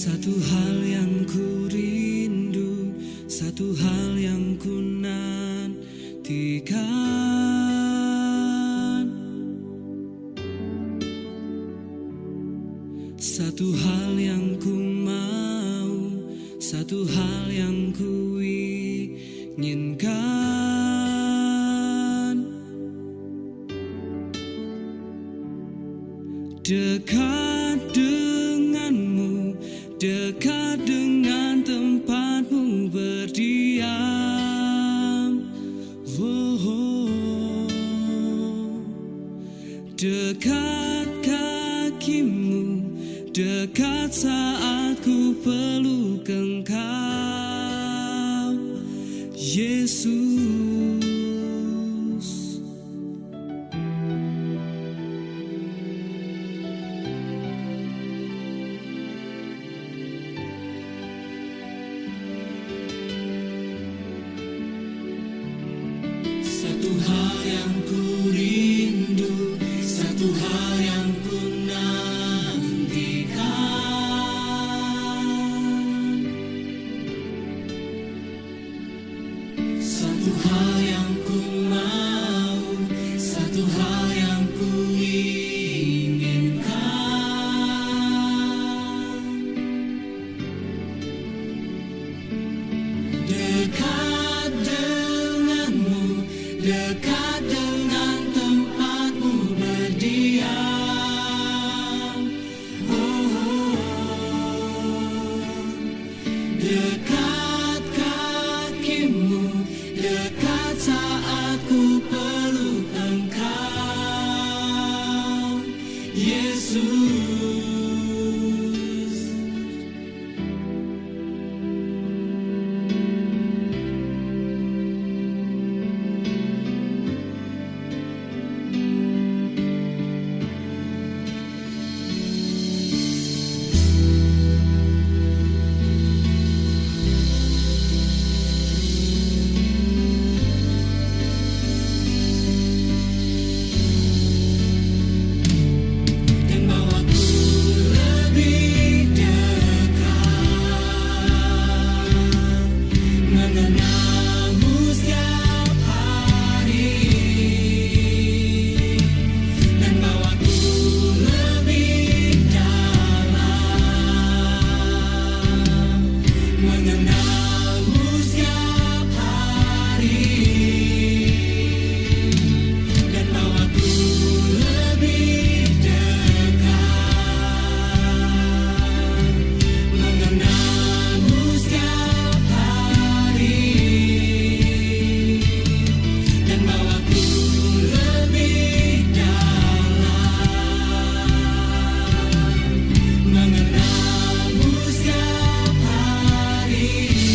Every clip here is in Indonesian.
Satu hal yang ku rindu, satu hal yang ku nantikan, satu hal yang ku mau, satu hal yang ku inginkan. Dekat denganmu, dekat dengan tempatmu berdiam. Dekat kakimu, dekat saat ku peluk Engkau, Yesus. Satu hal yang ku rindu, satu hal yang ku nantikan, satu hal yang ku mau, satu hal yang ku inginkan. Dekat denganmu, dekat dengan tempatmu berdiam. Dekat kakimu, dekat saat ku peluk Engkau, Yesus. Mengenalmu setiap hari.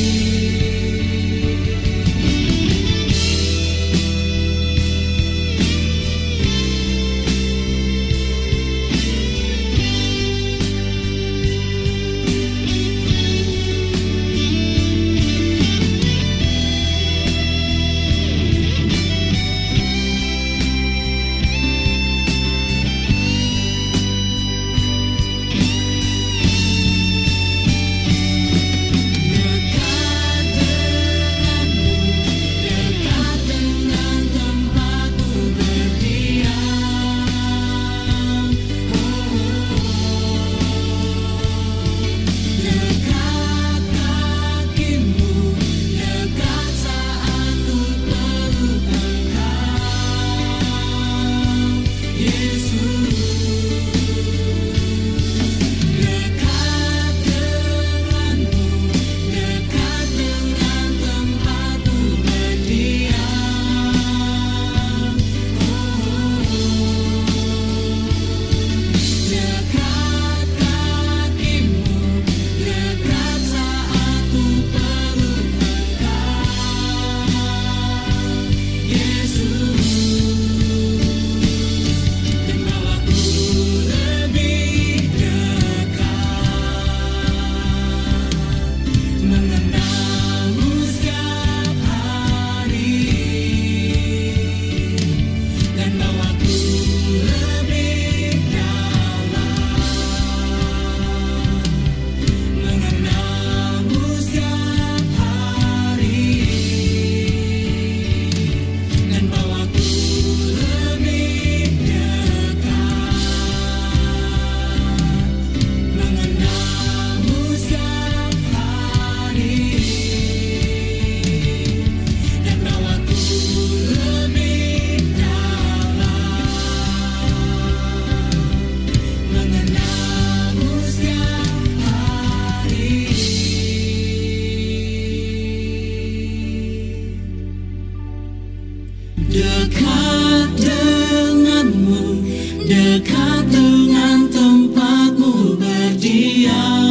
dekat denganmu, dekat dengan tempatmu berdiam.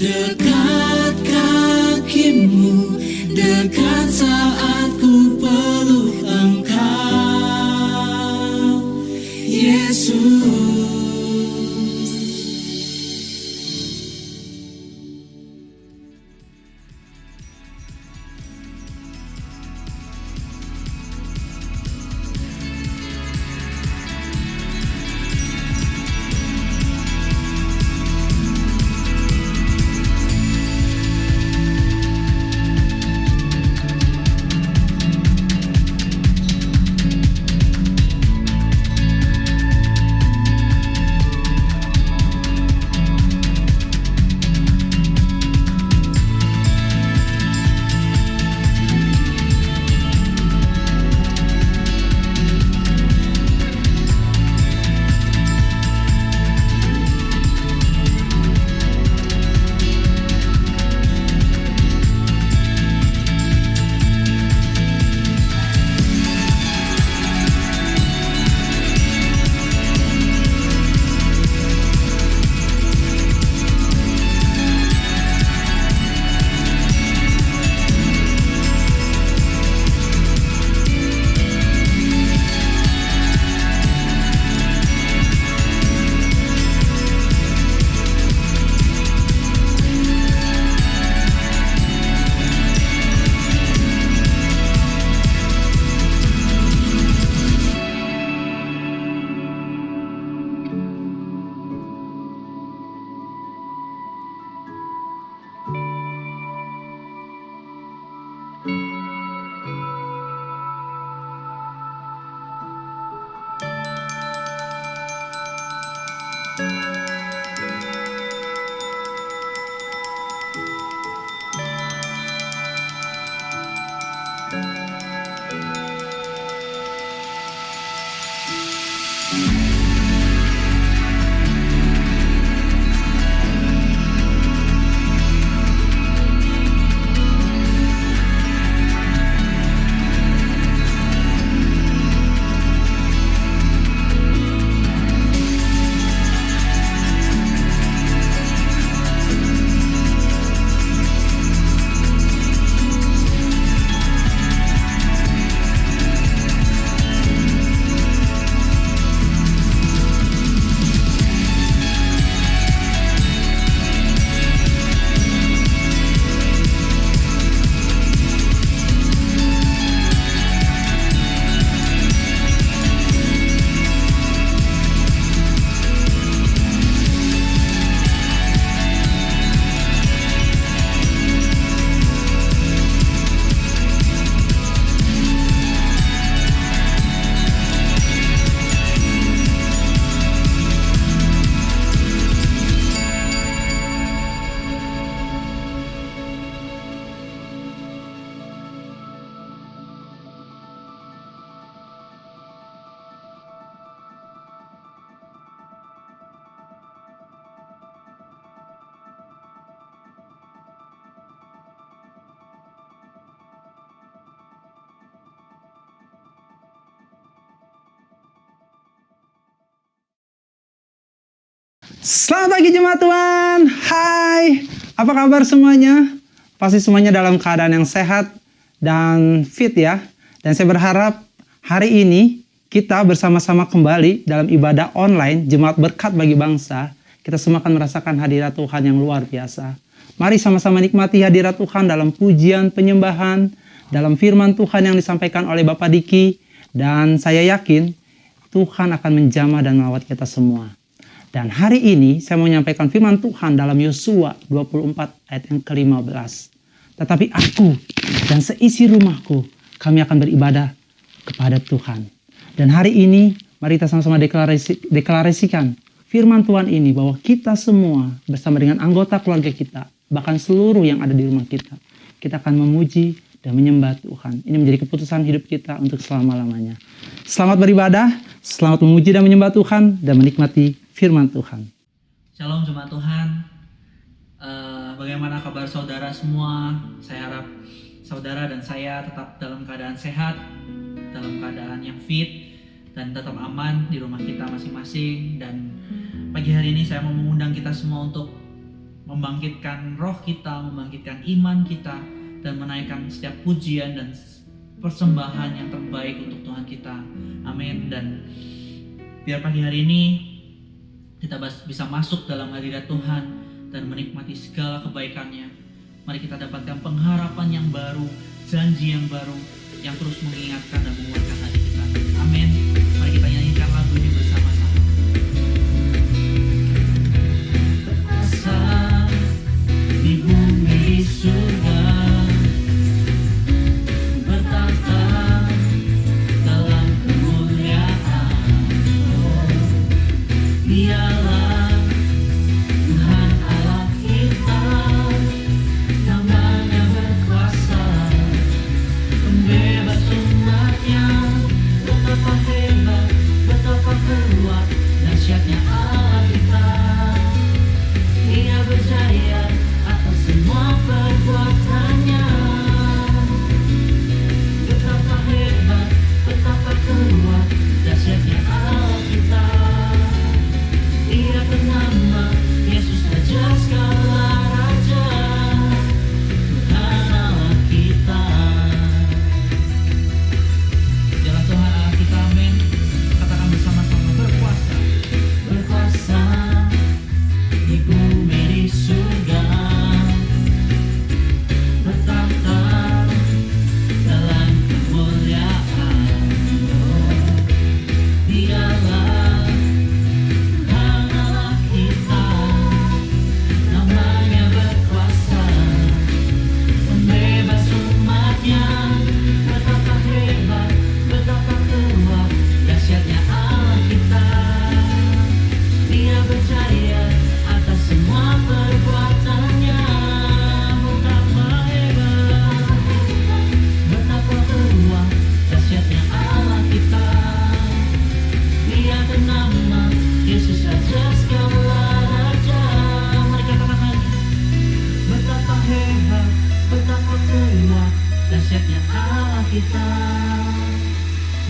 Dekat kakimu, dekat saat ku peluk Engkau, Yesus. Selamat pagi jemaat Tuhan. Hai, apa kabar semuanya? Pasti semuanya dalam keadaan yang sehat dan fit ya. Dan saya berharap hari ini kita bersama-sama kembali dalam ibadah online Jemaat Berkat Bagi Bangsa. Kita semua akan merasakan hadirat Tuhan yang luar biasa. Mari sama-sama nikmati hadirat Tuhan dalam pujian, penyembahan, dalam firman Tuhan yang disampaikan oleh Bapak Diki. Dan saya yakin Tuhan akan menjamah dan melawat kita semua. Dan hari ini saya mau menyampaikan firman Tuhan dalam Yosua 24 ayat yang ke-15. Tetapi aku dan seisi rumahku, kami akan beribadah kepada Tuhan. Dan hari ini mari kita sama-sama deklarasikan firman Tuhan ini bahwa kita semua bersama dengan anggota keluarga kita, bahkan seluruh yang ada di rumah kita akan memuji dan menyembah Tuhan. Ini menjadi keputusan hidup kita untuk selama-lamanya. Selamat beribadah, selamat memuji dan menyembah Tuhan dan menikmati firman Tuhan. Shalom jemaat Tuhan. Bagaimana kabar saudara semua? Saya harap saudara dan saya tetap dalam keadaan sehat, dalam keadaan yang fit, dan tetap aman di rumah kita masing-masing. Dan pagi hari ini saya mau mengundang kita semua untuk membangkitkan roh kita, membangkitkan iman kita, dan menaikkan setiap pujian dan persembahan yang terbaik untuk Tuhan kita. Amin. Dan biar pagi hari ini kita bisa masuk dalam hadirat Tuhan dan menikmati segala kebaikannya. Mari kita dapatkan pengharapan yang baru, janji yang baru, yang terus mengingatkan dan menguatkan hati kita. Amin. Mari kita nyanyikan lagu ini bersama-sama. Berkuasa di bumi di surga, bertata dalam kemuliaan. Dialah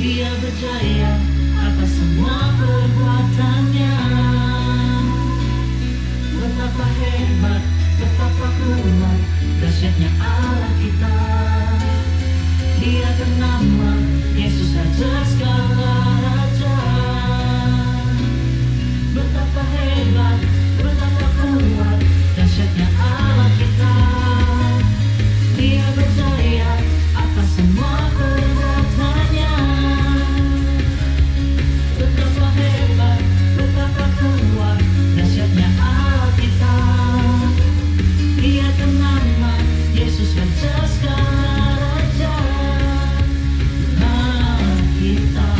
Dia berjaya atas semua perbuatannya. Betapa hebat, betapa kuat, dahsyatnya Allah kita. Dia bernama Yesus Raja segala raja. Betapa hebat, betapa kuat, dahsyatnya Allah kita. Dia berjaya atas semua perbuatannya. Betapa hebat, betapa kuat, dahsyatnya Allah kita. Dia bernama Yesus Raja segala raja. Allah kita.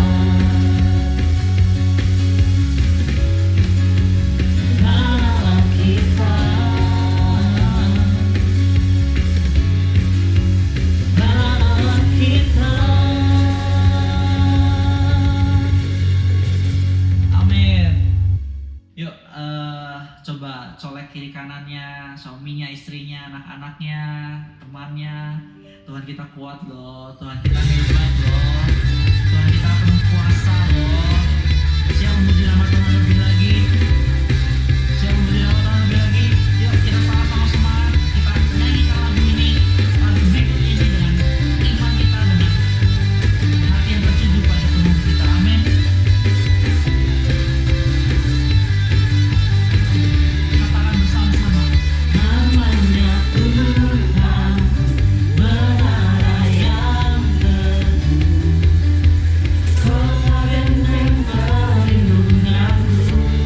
Allah kita. Allah kita. Amin. Yuk, coba colek kiri kanannya, suaminya, istrinya, anak-anaknya, temannya. Tuhan kita kuat loh, Tuhan kita hebat loh, Tuhan kita penuh kuasa loh. Siap memuji nama Tuhan lebih lagi? Siap memuji nama Tuhan lebih lagi? Yuk kita sama-sama semangat, kita nyanyikan lagu ini, lagu berikut ini dengan iman kita, dengan hati yang tertuju pada Tuhan kita. Amin. Katakan bersama-sama. Namanya Tuhan, menara yang teguh, kota benteng perlindunganku.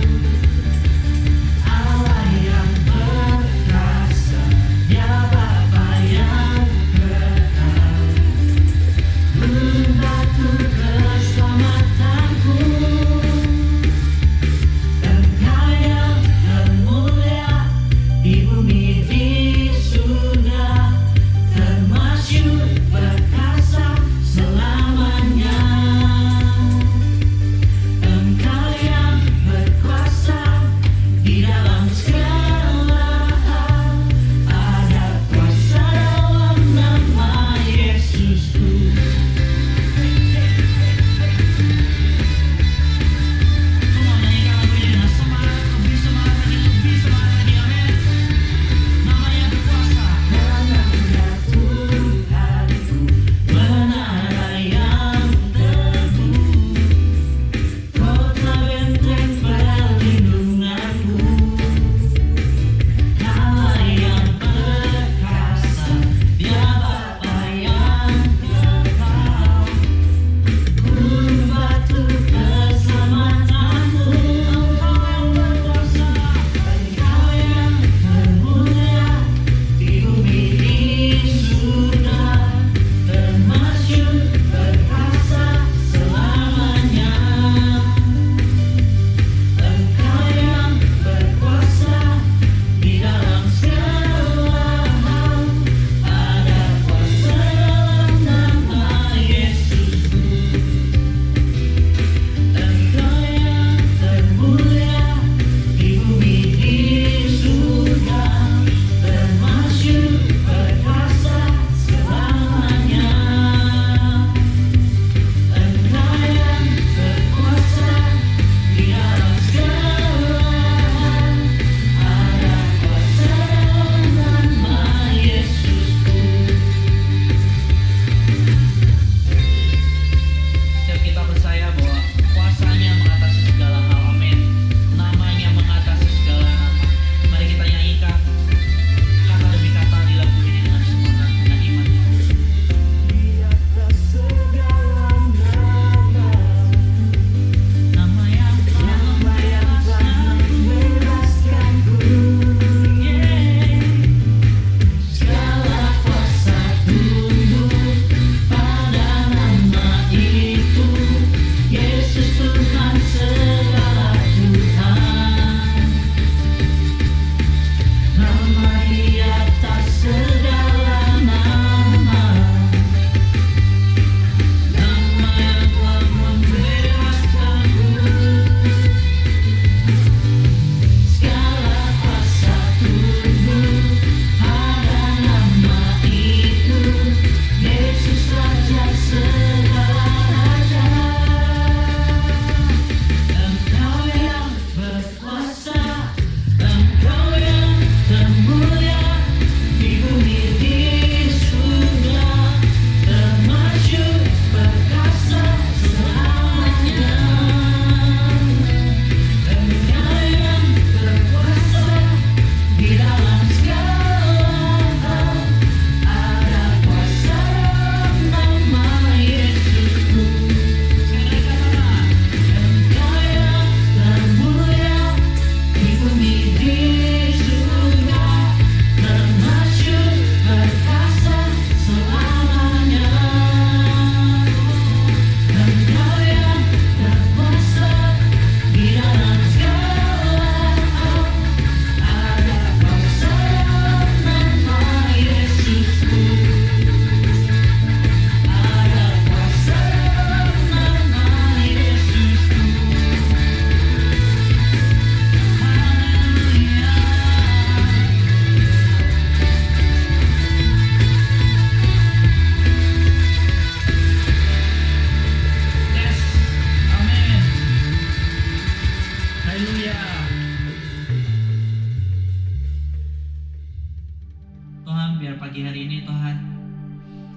pagi hari ini Tuhan,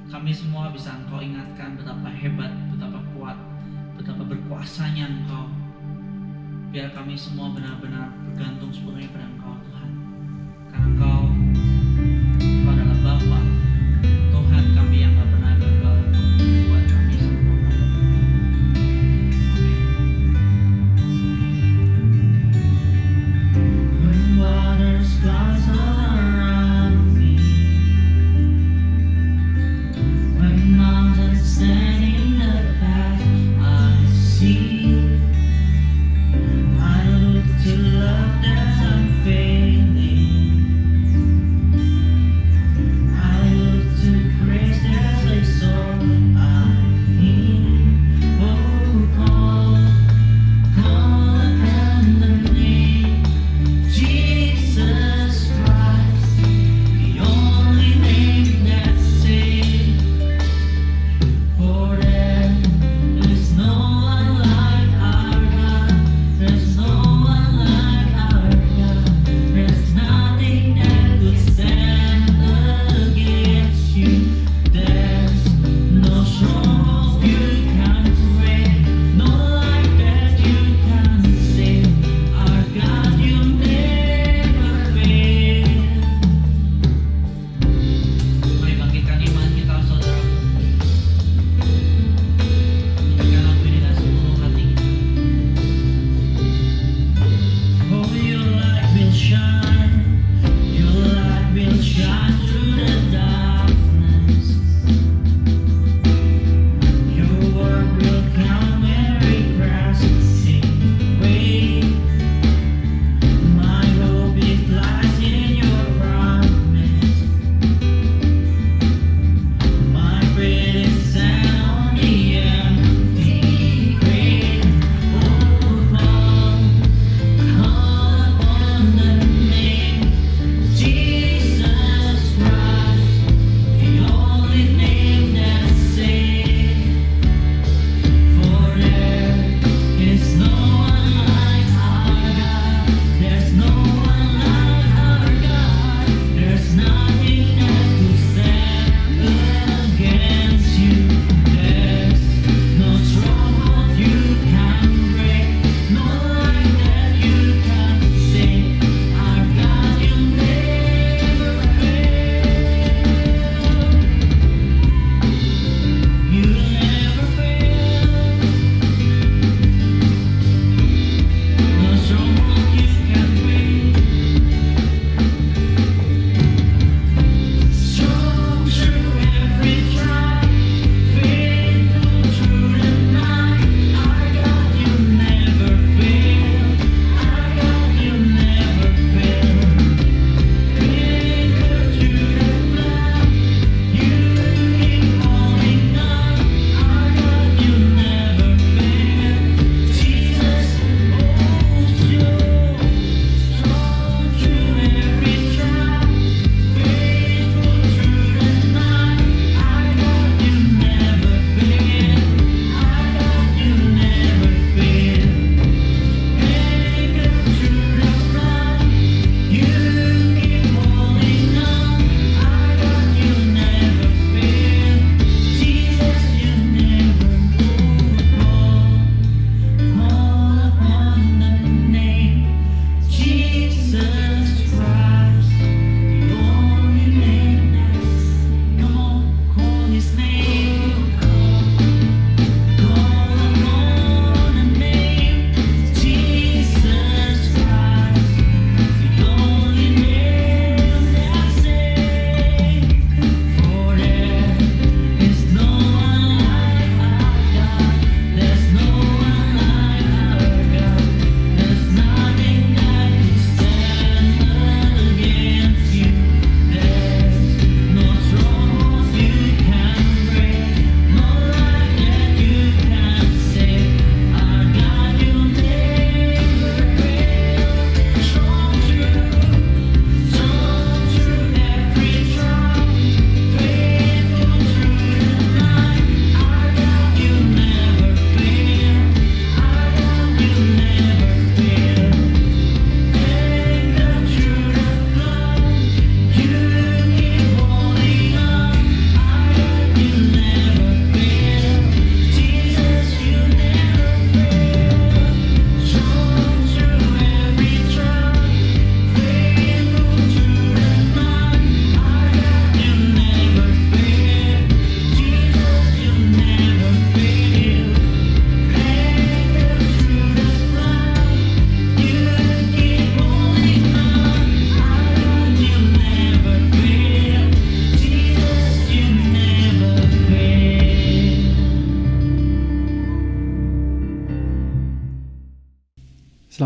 kami semua bisa Engkau ingatkan betapa hebat, betapa kuat, betapa berkuasanya Engkau. Biar kami semua benar-benar bergantung sepenuhnya pada Engkau Tuhan. Karena Engkau adalah Bapa, Tuhan kami yang gak pernah gagal untuk membuat kami sempurna. When waters rise around me, when mountains stand in the path, I see, I look to love that's unfailing.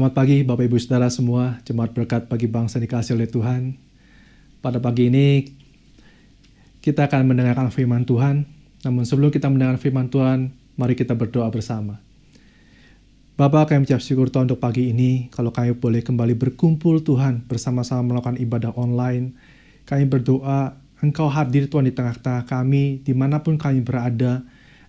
Selamat pagi Bapak Ibu Saudara semua, jemaat berkat bagi bangsa dikasih oleh Tuhan. Pada pagi ini kita akan mendengarkan firman Tuhan. Namun sebelum kita mendengarkan firman Tuhan, mari kita berdoa bersama. Bapa, kami mengucap syukur Tuhan untuk pagi ini, kalau kami boleh kembali berkumpul Tuhan, bersama-sama melakukan ibadah online. Kami berdoa, Engkau hadir Tuhan di tengah-tengah kami, dimanapun kami berada.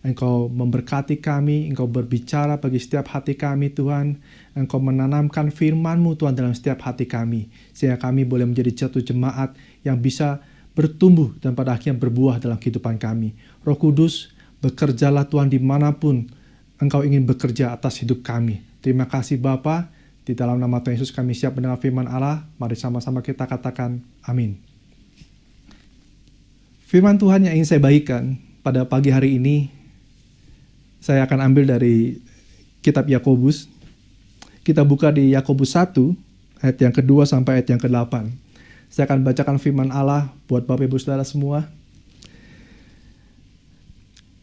Engkau memberkati kami, Engkau berbicara bagi setiap hati kami Tuhan. Engkau menanamkan firman-Mu Tuhan dalam setiap hati kami. Sehingga kami boleh menjadi satu jemaat yang bisa bertumbuh dan pada akhirnya berbuah dalam kehidupan kami. Roh Kudus, bekerjalah Tuhan dimanapun Engkau ingin bekerja atas hidup kami. Terima kasih Bapa. Di dalam nama Tuhan Yesus kami siap mendengar firman Allah. Mari sama-sama kita katakan amin. Firman Tuhan yang ingin saya bagikan pada pagi hari ini, saya akan ambil dari kitab Yakobus. Kita buka di Yakobus 1, ayat yang kedua sampai ayat yang ke-8. Saya akan bacakan firman Allah buat Bapak Ibu Saudara semua.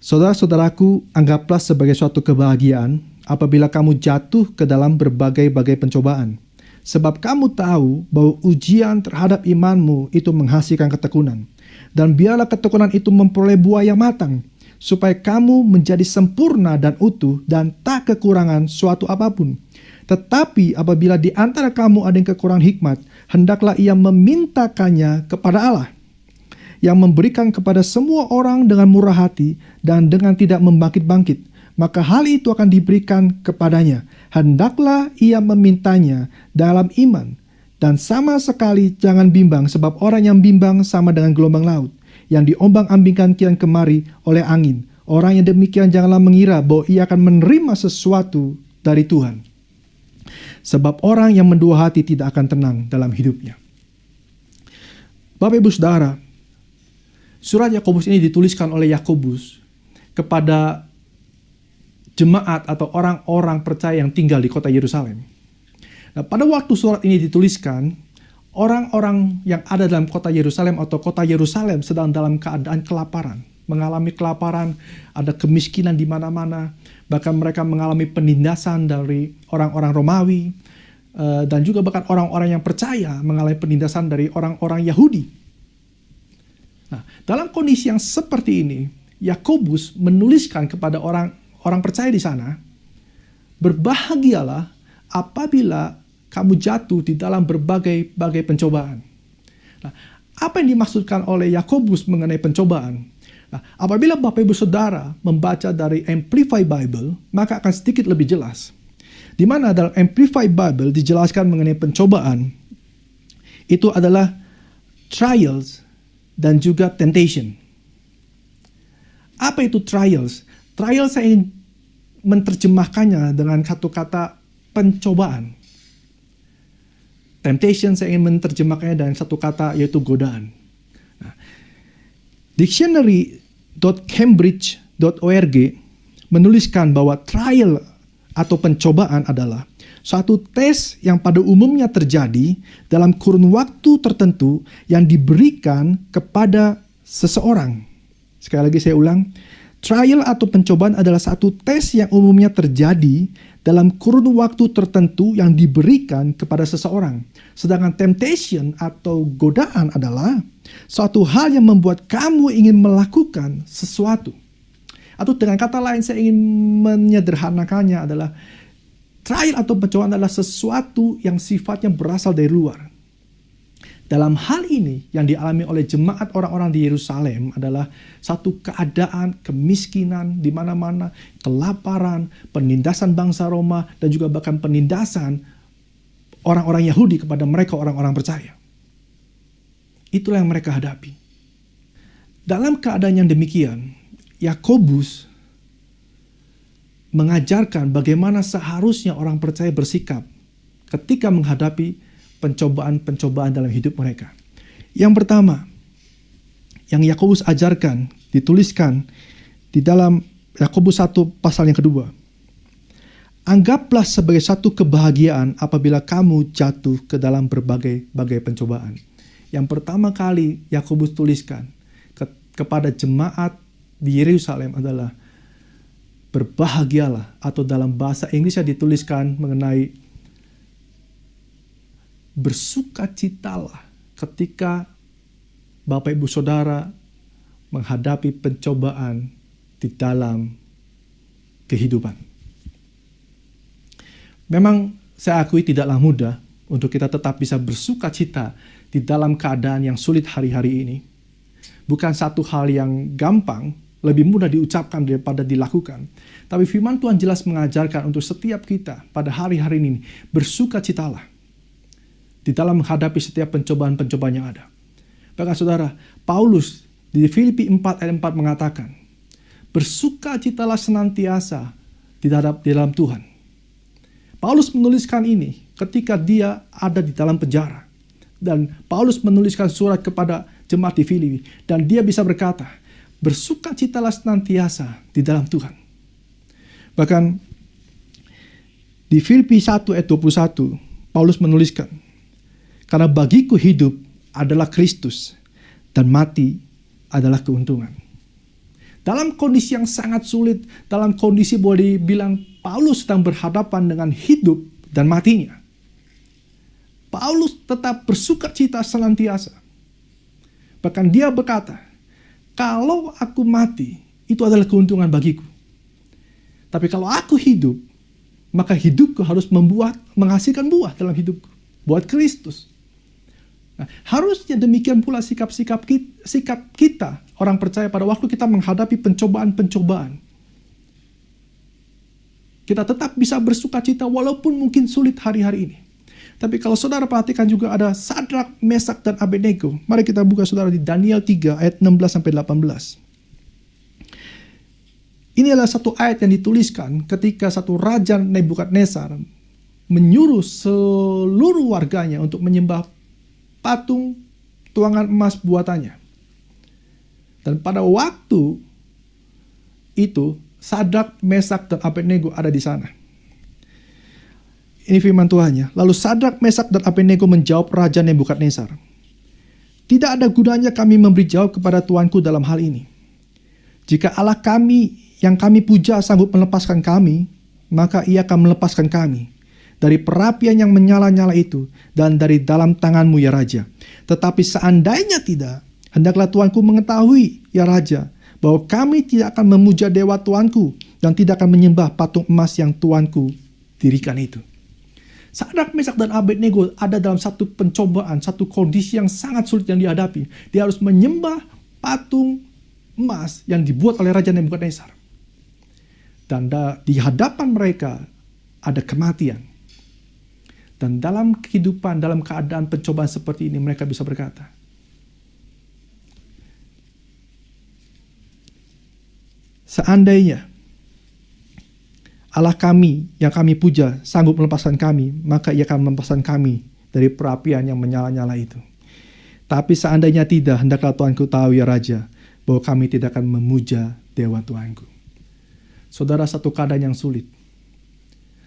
Saudara-saudaraku, anggaplah sebagai suatu kebahagiaan apabila kamu jatuh ke dalam berbagai-bagai pencobaan. Sebab kamu tahu bahwa ujian terhadap imanmu itu menghasilkan ketekunan. Dan biarlah ketekunan itu memperoleh buah yang matang, supaya kamu menjadi sempurna dan utuh dan tak kekurangan suatu apapun. Tetapi apabila di antara kamu ada yang kekurangan hikmat, hendaklah ia memintakannya kepada Allah, yang memberikan kepada semua orang dengan murah hati dan dengan tidak membangkit-bangkit. Maka hal itu akan diberikan kepadanya. Hendaklah ia memintanya dalam iman. Dan sama sekali jangan bimbang, sebab orang yang bimbang sama dengan gelombang laut, yang diombang-ambingkan kian kemari oleh angin. Orang yang demikian janganlah mengira bahwa ia akan menerima sesuatu dari Tuhan. Sebab orang yang mendua hati tidak akan tenang dalam hidupnya. Bapak Ibu Saudara, surat Yakobus ini dituliskan oleh Yakobus kepada jemaat atau orang-orang percaya yang tinggal di kota Yerusalem. Nah, pada waktu surat ini dituliskan, orang-orang yang ada dalam kota Yerusalem atau kota Yerusalem sedang dalam keadaan kelaparan, mengalami kelaparan, ada kemiskinan di mana-mana, bahkan mereka mengalami penindasan dari orang-orang Romawi, dan juga bahkan orang-orang yang percaya mengalami penindasan dari orang-orang Yahudi. Nah, dalam kondisi yang seperti ini, Yakobus menuliskan kepada orang percaya di sana, berbahagialah apabila kamu jatuh di dalam berbagai-bagai pencobaan. Nah, apa yang dimaksudkan oleh Yakobus mengenai pencobaan? Nah, apabila Bapak Ibu Saudara membaca dari Amplified Bible, maka akan sedikit lebih jelas. Di mana dalam Amplified Bible dijelaskan mengenai pencobaan, itu adalah trials dan juga temptation. Apa itu trials? Trials saya ingin menerjemahkannya dengan satu kata pencobaan. Temptation saya ingin menerjemahkannya dengan satu kata, yaitu godaan. Nah, Dictionary.cambridge.org menuliskan bahwa trial atau pencobaan adalah suatu tes yang pada umumnya terjadi dalam kurun waktu tertentu yang diberikan kepada seseorang. Sekali lagi saya ulang, trial atau pencobaan adalah satu tes yang umumnya terjadi dalam kurun waktu tertentu yang diberikan kepada seseorang. Sedangkan temptation atau godaan adalah suatu hal yang membuat kamu ingin melakukan sesuatu. Atau dengan kata lain saya ingin menyederhanakannya adalah trial atau pencobaan adalah sesuatu yang sifatnya berasal dari luar. Dalam hal ini yang dialami oleh jemaat orang-orang di Yerusalem adalah satu keadaan kemiskinan di mana-mana, kelaparan, penindasan bangsa Roma, dan juga bahkan penindasan orang-orang Yahudi kepada mereka orang-orang percaya. Itulah yang mereka hadapi. Dalam keadaan yang demikian, Yakobus mengajarkan bagaimana seharusnya orang percaya bersikap ketika menghadapi pencobaan-pencobaan dalam hidup mereka. Yang pertama, yang Yakobus ajarkan, dituliskan di dalam Yakobus 1 pasal yang kedua. Anggaplah sebagai satu kebahagiaan apabila kamu jatuh ke dalam berbagai-bagai pencobaan. Yang pertama kali Yakobus tuliskan kepada jemaat di Yerusalem adalah berbahagialah, atau dalam bahasa Inggrisnya dituliskan mengenai bersukacitalah ketika Bapak Ibu Saudara menghadapi pencobaan di dalam kehidupan. Memang saya akui tidaklah mudah untuk kita tetap bisa bersukacita di dalam keadaan yang sulit hari-hari ini. Bukan satu hal yang gampang, lebih mudah diucapkan daripada dilakukan. Tapi firman Tuhan jelas mengajarkan untuk setiap kita pada hari-hari ini, bersukacitalah di dalam menghadapi setiap pencobaan-pencobaan yang ada. Bahkan saudara, Paulus di Filipi 4 ayat 4 mengatakan, bersukacitalah senantiasa di dalam Tuhan. Paulus menuliskan ini ketika dia ada di dalam penjara. Dan Paulus menuliskan surat kepada jemaat di Filipi. Dan dia bisa berkata, bersukacitalah senantiasa di dalam Tuhan. Bahkan di Filipi 1 ayat 21, Paulus menuliskan, karena bagiku hidup adalah Kristus dan mati adalah keuntungan. Dalam kondisi yang sangat sulit, dalam kondisi boleh dibilang Paulus sedang berhadapan dengan hidup dan matinya, Paulus tetap bersukacita senantiasa. Bahkan dia berkata, kalau aku mati, itu adalah keuntungan bagiku. Tapi kalau aku hidup, maka hidupku harus menghasilkan buah dalam hidupku. Buat Kristus. Nah, harusnya demikian pula sikap kita, orang percaya pada waktu kita menghadapi pencobaan-pencobaan. Kita tetap bisa bersukacita walaupun mungkin sulit hari-hari ini. Tapi kalau saudara perhatikan juga ada Sadrak, Mesak, dan Abednego. Mari kita buka saudara di Daniel 3 ayat 16-18. Ini adalah satu ayat yang dituliskan ketika satu raja Nebukadnezar menyuruh seluruh warganya untuk menyembah patung tuangan emas buatannya. Dan pada waktu itu Sadrak, Mesak, dan Abednego ada di sana. Ini firman Tuhannya. Lalu Sadrak, Mesak, dan Abednego menjawab Raja Nebukadnezar, tidak ada gunanya kami memberi jawab kepada Tuanku dalam hal ini. Jika Allah kami yang kami puja sanggup melepaskan kami, maka ia akan melepaskan kami dari perapian yang menyala-nyala itu dan dari dalam tanganmu ya Raja. Tetapi seandainya tidak, hendaklah Tuanku mengetahui ya Raja, bahwa kami tidak akan memuja dewa Tuanku dan tidak akan menyembah patung emas yang Tuanku dirikan itu. Sadrak, Mesak, dan Abednego ada dalam satu pencobaan, satu kondisi yang sangat sulit yang dihadapi. Dia harus menyembah patung emas yang dibuat oleh Raja Nebukadnezar. Dan di hadapan mereka ada kematian. Dan dalam kehidupan, dalam keadaan pencobaan seperti ini, mereka bisa berkata, seandainya Allah kami yang kami puja sanggup melepaskan kami, maka ia akan melepaskan kami dari perapian yang menyala-nyala itu. Tapi seandainya tidak, hendaklah Tuanku tahu ya Raja, bahwa kami tidak akan memuja dewa Tuanku. Saudara, satu keadaan yang sulit.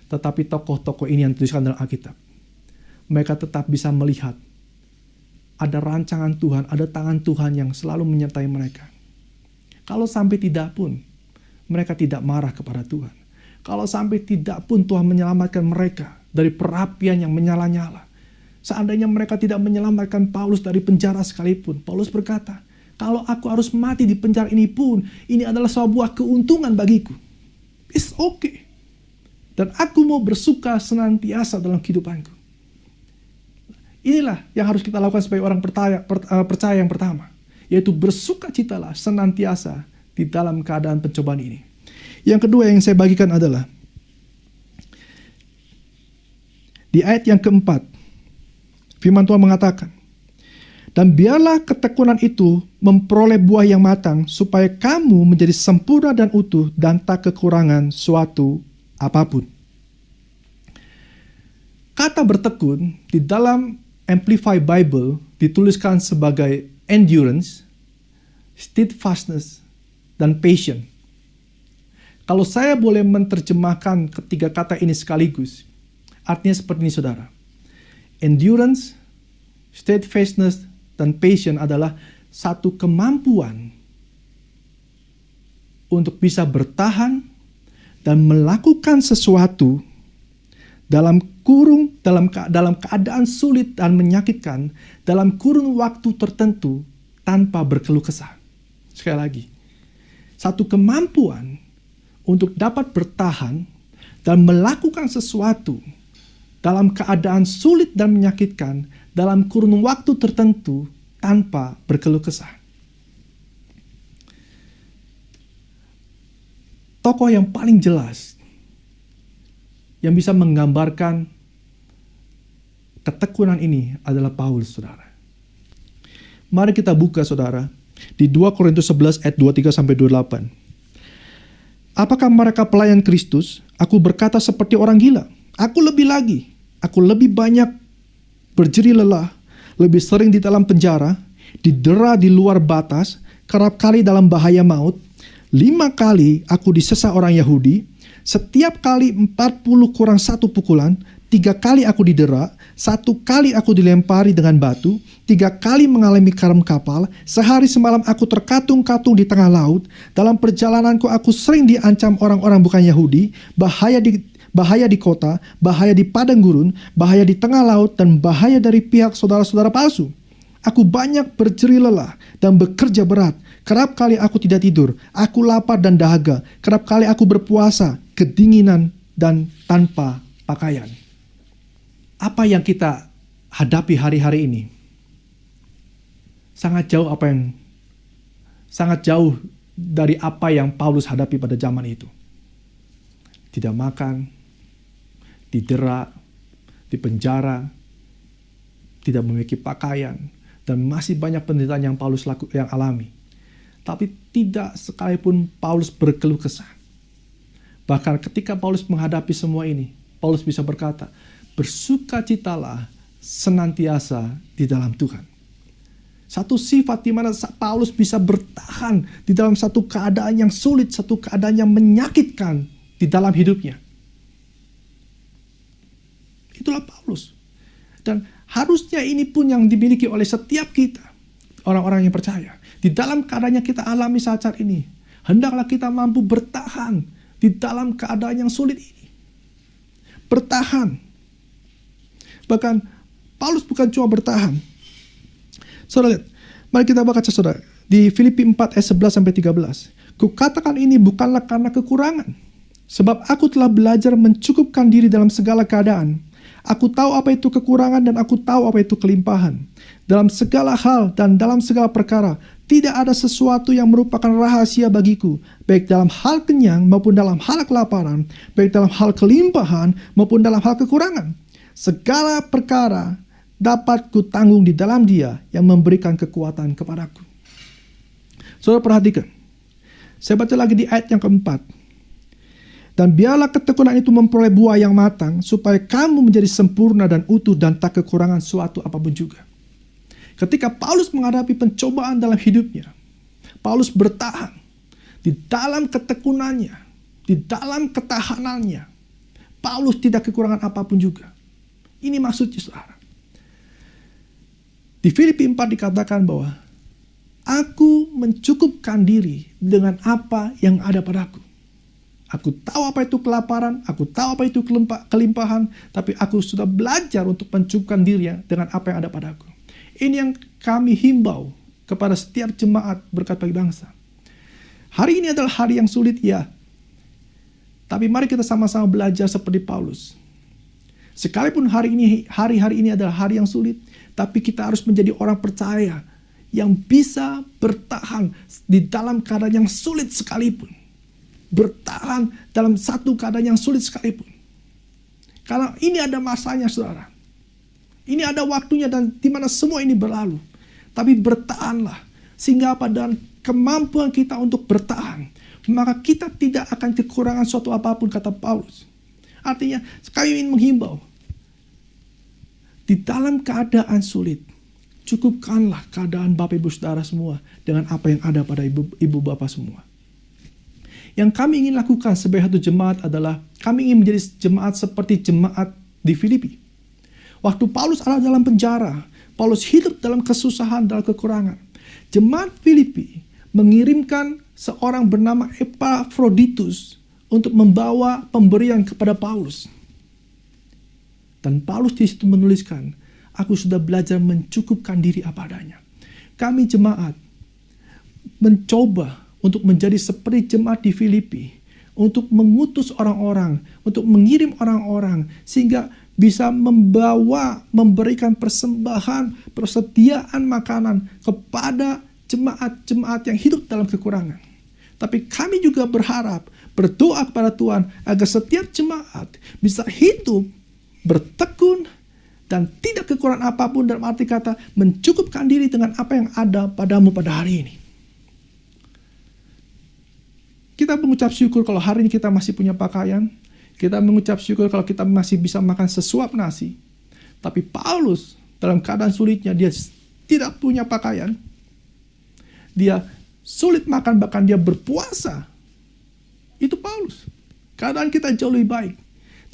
Tetapi tokoh-tokoh ini yang dituliskan dalam Alkitab, mereka tetap bisa melihat ada rancangan Tuhan, ada tangan Tuhan yang selalu menyertai mereka. Kalau sampai tidak pun, mereka tidak marah kepada Tuhan. Kalau sampai tidak pun Tuhan menyelamatkan mereka dari perapian yang menyala-nyala. Seandainya mereka tidak menyelamatkan Paulus dari penjara sekalipun, Paulus berkata, kalau aku harus mati di penjara ini pun, ini adalah sebuah keuntungan bagiku. It's okay. Dan aku mau bersuka senantiasa dalam kehidupanku. Inilah yang harus kita lakukan sebagai orang percaya yang pertama. Yaitu bersukacitalah senantiasa di dalam keadaan pencobaan ini. Yang kedua yang saya bagikan adalah di ayat yang keempat, firman Tuhan mengatakan, dan biarlah ketekunan itu memperoleh buah yang matang, supaya kamu menjadi sempurna dan utuh dan tak kekurangan suatu apapun. Kata bertekun di dalam Amplified Bible dituliskan sebagai endurance, steadfastness, dan patience. Kalau saya boleh menerjemahkan ketiga kata ini sekaligus, artinya seperti ini saudara. Endurance, steadfastness, dan patience adalah satu kemampuan untuk bisa bertahan dan melakukan sesuatu dalam keadaan sulit dan menyakitkan, dalam kurun waktu tertentu tanpa berkeluh kesah. Sekali lagi, satu kemampuan untuk dapat bertahan dan melakukan sesuatu dalam keadaan sulit dan menyakitkan dalam kurun waktu tertentu tanpa berkeluh kesah. Tokoh yang paling jelas yang bisa menggambarkan ketekunan ini adalah Paulus, saudara. Mari kita buka, saudara, di 2 Korintus 11 ayat 23-28. Apakah mereka pelayan Kristus? Aku berkata seperti orang gila. Aku lebih lagi. Aku lebih banyak berjerih lelah, lebih sering di dalam penjara, didera di luar batas, kerap kali dalam bahaya maut. 5 kali aku disesah orang Yahudi, setiap kali 40 kurang 1 pukulan, 3 kali aku didera, 1 kali aku dilempari dengan batu, 3 kali mengalami karam kapal, sehari semalam aku terkatung-katung di tengah laut, dalam perjalananku aku sering diancam orang-orang bukan Yahudi, bahaya di kota, bahaya di padang gurun, bahaya di tengah laut, dan bahaya dari pihak saudara-saudara palsu. Aku banyak berjerih lelah dan bekerja berat. Kerap kali aku tidak tidur. Aku lapar dan dahaga. Kerap kali aku berpuasa, kedinginan, dan tanpa pakaian. Apa yang kita hadapi hari-hari ini sangat jauh dari apa yang Paulus hadapi pada zaman itu. Tidak makan, didera, dipenjara, tidak memiliki pakaian, dan masih banyak penderitaan yang Paulus yang alami. Tapi tidak sekalipun Paulus berkeluh kesah. Bahkan ketika Paulus menghadapi semua ini, Paulus bisa berkata, bersukacitalah senantiasa di dalam Tuhan. Satu sifat di mana Paulus bisa bertahan di dalam satu keadaan yang sulit, satu keadaan yang menyakitkan di dalam hidupnya. Itulah Paulus. Dan harusnya ini pun yang dimiliki oleh setiap kita, orang-orang yang percaya. Di dalam keadaan yang kita alami saat ini, hendaklah kita mampu bertahan di dalam keadaan yang sulit ini. Bertahan. Bahkan Paulus bukan cuma bertahan. Saudara lihat, mari kita baca, saudara, di Filipi 4 ayat 11-13. Kukatakan ini bukanlah karena kekurangan, sebab aku telah belajar mencukupkan diri dalam segala keadaan. Aku tahu apa itu kekurangan dan aku tahu apa itu kelimpahan. Dalam segala hal dan dalam segala perkara, tidak ada sesuatu yang merupakan rahasia bagiku, baik dalam hal kenyang maupun dalam hal kelaparan, baik dalam hal kelimpahan maupun dalam hal kekurangan. Segala perkara dapat kutanggung di dalam Dia yang memberikan kekuatan kepadaku. Saudara perhatikan, saya baca lagi di ayat yang keempat. Dan biarlah ketekunan itu memperoleh buah yang matang, supaya kamu menjadi sempurna dan utuh dan tak kekurangan suatu apapun juga. Ketika Paulus menghadapi pencobaan dalam hidupnya, Paulus bertahan di dalam ketekunannya, di dalam ketahanannya. Paulus tidak kekurangan apapun juga. Ini maksudnya, saudara. Di Filipi 4 dikatakan bahwa aku mencukupkan diri dengan apa yang ada padaku. Aku tahu apa itu kelaparan, aku tahu apa itu kelimpahan, tapi aku sudah belajar untuk mencukupkan diri dengan apa yang ada padaku. Ini yang kami himbau kepada setiap jemaat Berkat Bagi Bangsa. Hari ini adalah hari yang sulit, ya. Tapi mari kita sama-sama belajar seperti Paulus. Sekalipun hari-hari ini adalah hari yang sulit, tapi kita harus menjadi orang percaya yang bisa bertahan di dalam keadaan yang sulit sekalipun. Bertahan dalam satu keadaan yang sulit sekalipun. Karena ini ada masanya, saudara. Ini ada waktunya dan di mana semua ini berlalu. Tapi bertahanlah. Sehingga pada kemampuan kita untuk bertahan, maka kita tidak akan kekurangan suatu apapun, kata Paulus. Artinya, kami ingin menghimbau. Di dalam keadaan sulit, cukupkanlah keadaan Bapak Ibu Saudara semua dengan apa yang ada pada Ibu Bapak semua. Yang kami ingin lakukan sebagai satu jemaat adalah kami ingin menjadi jemaat seperti jemaat di Filipi. Waktu Paulus ada dalam penjara, Paulus hidup dalam kesusahan, dalam kekurangan. Jemaat Filipi mengirimkan seorang bernama Epafroditus untuk membawa pemberian kepada Paulus. Dan Paulus di situ menuliskan, aku sudah belajar mencukupkan diri apa adanya. Kami jemaat mencoba untuk menjadi seperti jemaat di Filipi, untuk mengutus orang-orang, untuk mengirim orang-orang, sehingga bisa memberikan persembahan, persediaan makanan kepada jemaat-jemaat yang hidup dalam kekurangan. Tapi kami juga berharap, berdoa kepada Tuhan, agar setiap jemaat bisa hidup, bertekun, dan tidak kekurangan apapun, dalam arti kata, mencukupkan diri dengan apa yang ada padamu pada hari ini. Kita mengucap syukur kalau hari ini kita masih punya pakaian. Kita mengucap syukur kalau kita masih bisa makan sesuap nasi. Tapi Paulus dalam keadaan sulitnya, dia tidak punya pakaian. Dia sulit makan, bahkan dia berpuasa. Itu Paulus. Keadaan kita jauh lebih baik.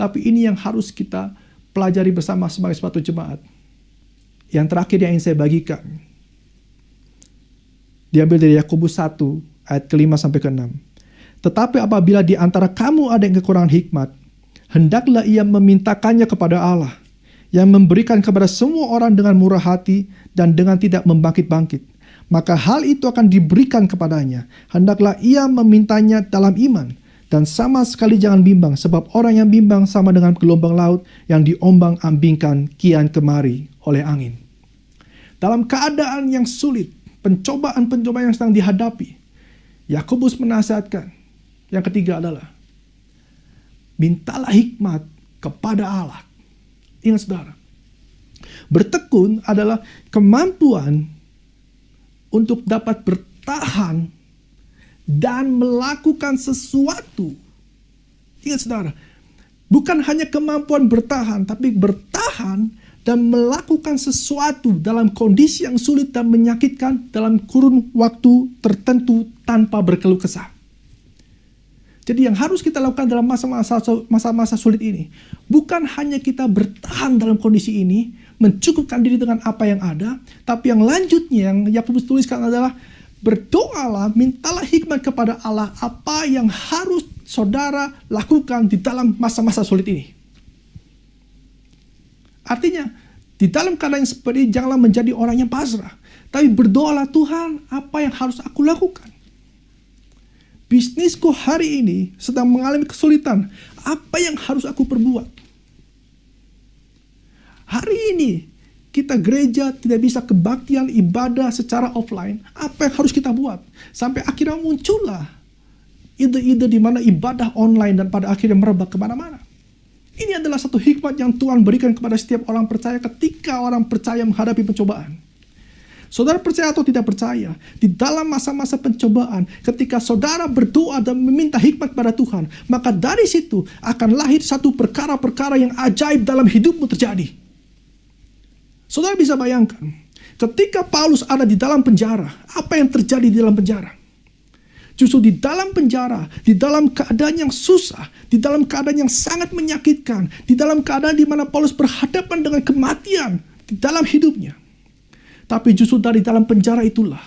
Tapi ini yang harus kita pelajari bersama sebagai suatu jemaat. Yang terakhir yang ingin saya bagikan, diambil dari Yakobus 1 ayat ke-5 sampai ke-6. Tetapi apabila di antara kamu ada yang kekurangan hikmat, hendaklah ia memintakannya kepada Allah, yang memberikan kepada semua orang dengan murah hati dan dengan tidak membangkit-bangkit. Maka hal itu akan diberikan kepadanya. Hendaklah ia memintanya dalam iman, dan sama sekali jangan bimbang, sebab orang yang bimbang sama dengan gelombang laut yang diombang-ambingkan kian kemari oleh angin. Dalam keadaan yang sulit, pencobaan-pencobaan yang sedang dihadapi, Yakobus menasihatkan, yang ketiga adalah, mintalah hikmat kepada Allah. Ingat saudara, bertekun adalah kemampuan untuk dapat bertahan dan melakukan sesuatu. Ingat saudara, bukan hanya kemampuan bertahan, tapi bertahan dan melakukan sesuatu dalam kondisi yang sulit dan menyakitkan dalam kurun waktu tertentu tanpa berkeluh kesah. Jadi yang harus kita lakukan dalam masa-masa sulit ini, bukan hanya kita bertahan dalam kondisi ini, mencukupkan diri dengan apa yang ada, tapi yang lanjutnya yang Yakobus tuliskan adalah, berdoalah, mintalah hikmat kepada Allah apa yang harus saudara lakukan di dalam masa-masa sulit ini. Artinya, di dalam keadaan yang seperti ini, janganlah menjadi orang yang pasrah, tapi berdoalah, Tuhan, apa yang harus aku lakukan? Bisnisku hari ini sedang mengalami kesulitan. Apa yang harus aku perbuat? Hari ini kita gereja tidak bisa kebaktian ibadah secara offline. Apa yang harus kita buat? Sampai akhirnya muncullah ide-ide di mana ibadah online dan pada akhirnya merebak kemana-mana. Ini adalah satu hikmat yang Tuhan berikan kepada setiap orang percaya ketika orang percaya menghadapi pencobaan. Saudara percaya atau tidak percaya, di dalam masa-masa pencobaan, ketika saudara berdoa dan meminta hikmat pada Tuhan, maka dari situ akan lahir satu perkara-perkara yang ajaib dalam hidupmu terjadi. Saudara bisa bayangkan, ketika Paulus ada di dalam penjara, apa yang terjadi di dalam penjara? Justru di dalam penjara, di dalam keadaan yang susah, di dalam keadaan yang sangat menyakitkan, di dalam keadaan di mana Paulus berhadapan dengan kematian di dalam hidupnya. Tapi justru dari dalam penjara itulah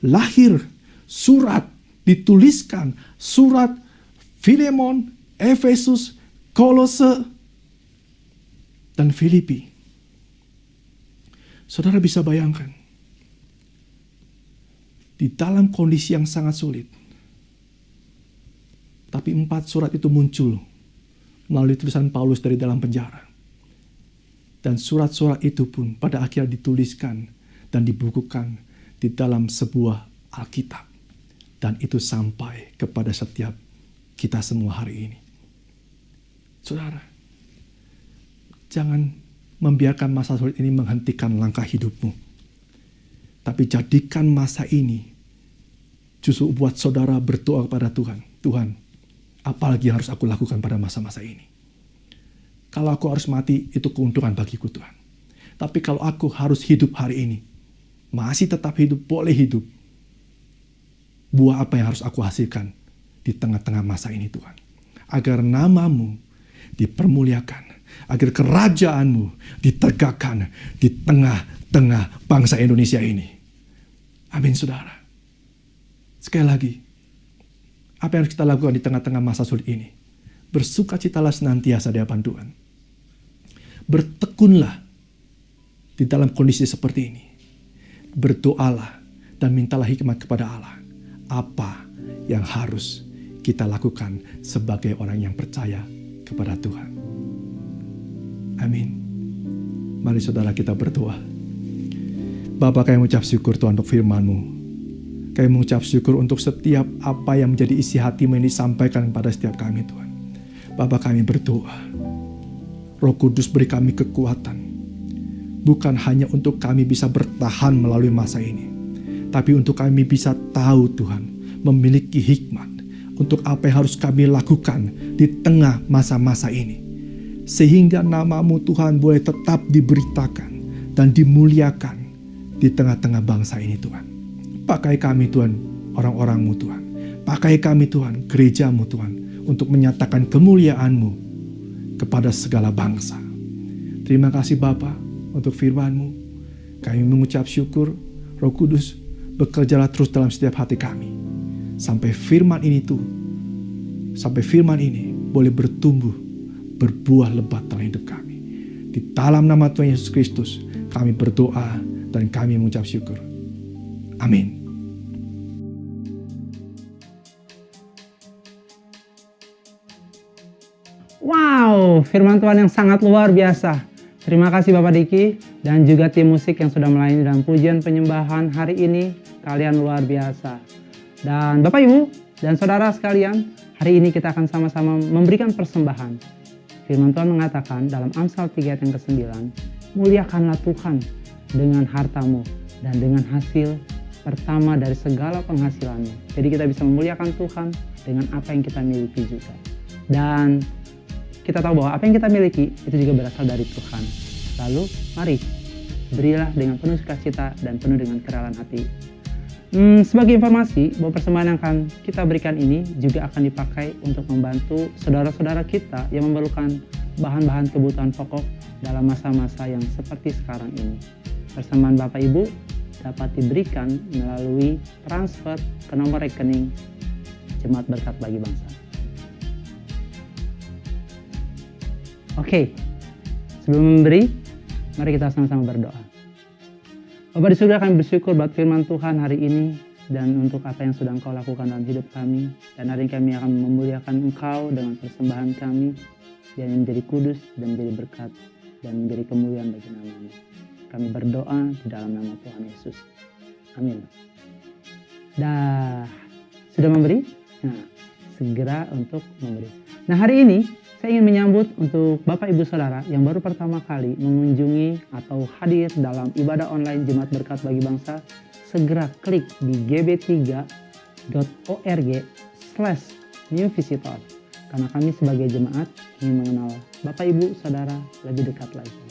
lahir surat, dituliskan surat Filemon, Efesus, Kolose, dan Filipi. Saudara bisa bayangkan, di dalam kondisi yang sangat sulit, tapi 4 surat itu muncul melalui tulisan Paulus dari dalam penjara. Dan surat-surat itu pun pada akhirnya dituliskan dan dibukukan di dalam sebuah Alkitab. Dan itu sampai kepada setiap kita semua hari ini. Saudara, jangan membiarkan masa sulit ini menghentikan langkah hidupmu. Tapi jadikan masa ini justru buat saudara berdoa kepada Tuhan. Tuhan, apalagi harus aku lakukan pada masa-masa ini? Kalau aku harus mati, itu keuntungan bagiku Tuhan. Tapi kalau aku harus hidup hari ini, masih tetap hidup, boleh hidup. Buah apa yang harus aku hasilkan di tengah-tengah masa ini Tuhan. Agar namamu dipermuliakan. Agar kerajaanmu ditegakkan di tengah-tengah bangsa Indonesia ini. Amin saudara. Sekali lagi, apa yang harus kita lakukan di tengah-tengah masa sulit ini? Bersukacitalah senantiasa di hadapan Tuhan. Bertekunlah di dalam kondisi seperti ini. Berdoalah dan mintalah hikmat kepada Allah. Apa yang harus kita lakukan sebagai orang yang percaya kepada Tuhan. Amin. Mari saudara kita berdoa. Bapa, kami mengucap syukur Tuhan untuk firman-Mu. Kami mengucap syukur untuk setiap apa yang menjadi isi hati-Mu yang disampaikan kepada setiap kami Tuhan. Bapa, kami berdoa. Roh Kudus beri kami kekuatan. Bukan hanya untuk kami bisa bertahan melalui masa ini. Tapi untuk kami bisa tahu Tuhan. Memiliki hikmat. Untuk apa yang harus kami lakukan di tengah masa-masa ini. Sehingga nama-Mu Tuhan boleh tetap diberitakan dan dimuliakan di tengah-tengah bangsa ini Tuhan. Pakai kami Tuhan, orang-orang-Mu Tuhan. Pakai kami Tuhan, gereja-Mu Tuhan. Untuk menyatakan kemuliaan-Mu kepada segala bangsa. Terima kasih Bapa untuk firman-Mu. Kami mengucap syukur, Roh Kudus bekerjalah terus dalam setiap hati kami. Sampai firman ini boleh bertumbuh, berbuah lebat dalam hidup kami. Di dalam nama Tuhan Yesus Kristus, kami berdoa dan kami mengucap syukur. Amin. Wow, firman Tuhan yang sangat luar biasa. Terima kasih Bapak Diki dan juga tim musik yang sudah melayani dalam pujian penyembahan hari ini. Kalian luar biasa. Dan Bapak Ibu dan Saudara sekalian, hari ini kita akan sama-sama memberikan persembahan. Firman Tuhan mengatakan dalam Amsal 3 ayat yang ke-9, muliakanlah Tuhan dengan hartamu dan dengan hasil pertama dari segala penghasilanmu. Jadi kita bisa memuliakan Tuhan dengan apa yang kita miliki juga. Dan kita tahu bahwa apa yang kita miliki itu juga berasal dari Tuhan. Lalu mari berilah dengan penuh sukacita dan penuh dengan keralan hati. Sebagai informasi bahwa persembahan yang akan kita berikan ini juga akan dipakai untuk membantu saudara-saudara kita yang memerlukan bahan-bahan kebutuhan pokok dalam masa-masa yang seperti sekarang ini. Persembahan Bapak Ibu dapat diberikan melalui transfer ke nomor rekening Jemaat Berkat Bagi Bangsa. Oke, sebelum memberi, mari kita sama-sama berdoa. Bapa di surga, kami bersyukur buat firman Tuhan hari ini dan untuk apa yang sudah Engkau lakukan dalam hidup kami. Dan hari ini kami akan memuliakan Engkau dengan persembahan kami yang menjadi kudus dan menjadi berkat dan menjadi kemuliaan bagi nama-Mu. Kami berdoa di dalam nama Tuhan Yesus. Amin. Sudah memberi? Nah, segera untuk memberi. Nah, hari ini saya ingin menyambut untuk Bapak Ibu Saudara yang baru pertama kali mengunjungi atau hadir dalam ibadah online Jemaat Berkat Bagi Bangsa. Segera klik di gb3.org/new visitor karena kami sebagai jemaat ingin mengenal Bapak Ibu Saudara lebih dekat lagi.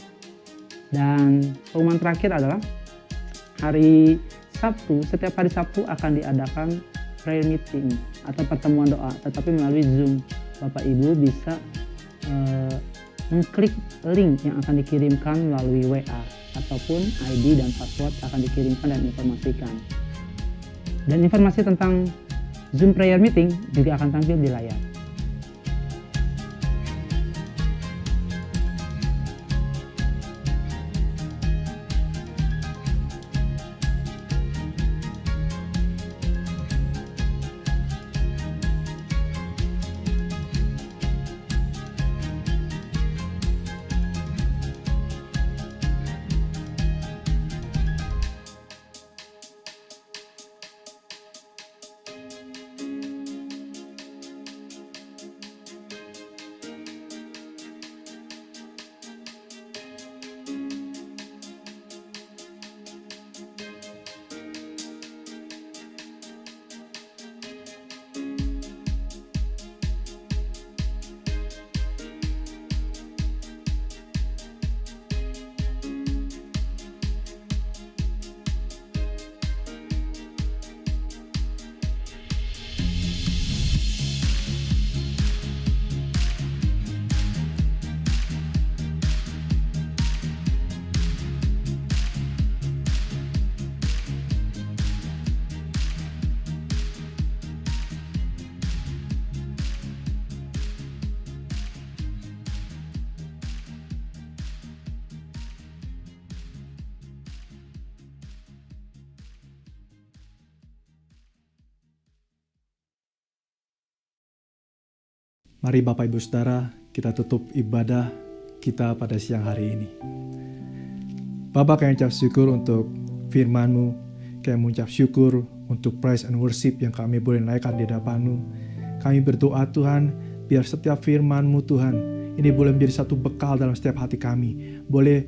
Dan pengumuman terakhir adalah hari Sabtu, setiap hari Sabtu akan diadakan prayer meeting atau pertemuan doa, tetapi melalui Zoom. Bapak Ibu bisa mengklik link yang akan dikirimkan melalui WA ataupun ID dan password akan dikirimkan dan informasikan. Dan informasi tentang Zoom prayer meeting juga akan tampil di layar. Mari Bapak Ibu Saudara, kita tutup ibadah kita pada siang hari ini. Bapak, kami ucap syukur untuk firman-Mu, kami mengucap syukur untuk praise and worship yang kami boleh naikkan di hadapan-Mu. Kami berdoa Tuhan, biar setiap firman-Mu Tuhan, ini boleh menjadi satu bekal dalam setiap hati kami, boleh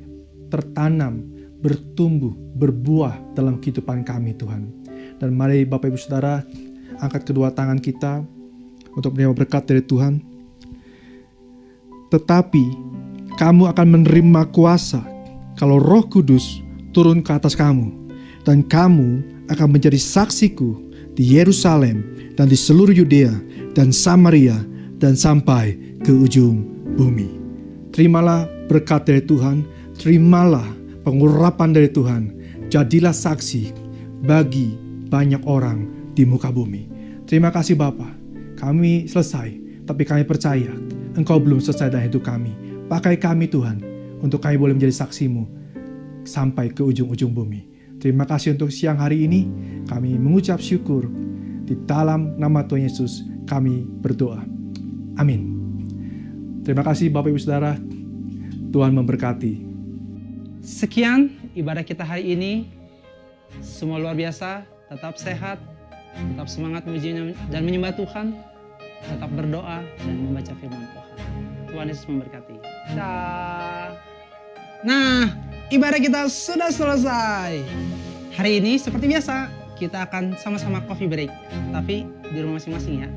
tertanam, bertumbuh, berbuah dalam kehidupan kami Tuhan. Dan mari Bapak Ibu Saudara, angkat kedua tangan kita untuk menerima berkat dari Tuhan. Tetapi kamu akan menerima kuasa kalau Roh Kudus turun ke atas kamu, dan kamu akan menjadi saksiku di Yerusalem dan di seluruh Yudea dan Samaria dan sampai ke ujung bumi. Terimalah berkat dari Tuhan, terimalah pengurapan dari Tuhan, jadilah saksi bagi banyak orang di muka bumi. Terima kasih Bapa, kami selesai, tapi kami percaya Engkau belum selesai dalam hidup kami. Pakai kami Tuhan, untuk kami boleh menjadi saksi-Mu sampai ke ujung-ujung bumi. Terima kasih untuk siang hari ini, kami mengucap syukur. Di dalam nama Tuhan Yesus kami berdoa. Amin. Terima kasih Bapak Ibu Saudara, Tuhan memberkati. Sekian ibadah kita hari ini. Semua luar biasa, tetap sehat, tetap semangat memuji dan menyembah Tuhan, tetap berdoa dan membaca firman Tuhan. Tuhan Yesus memberkati. Dah. Nah, ibadah kita sudah selesai. Hari ini seperti biasa, kita akan sama-sama coffee break, tapi di rumah masing-masing ya.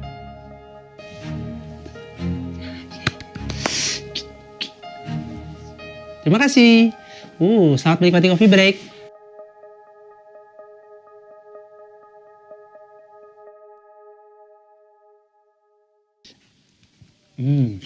Terima kasih. Selamat menikmati coffee break. Hmm.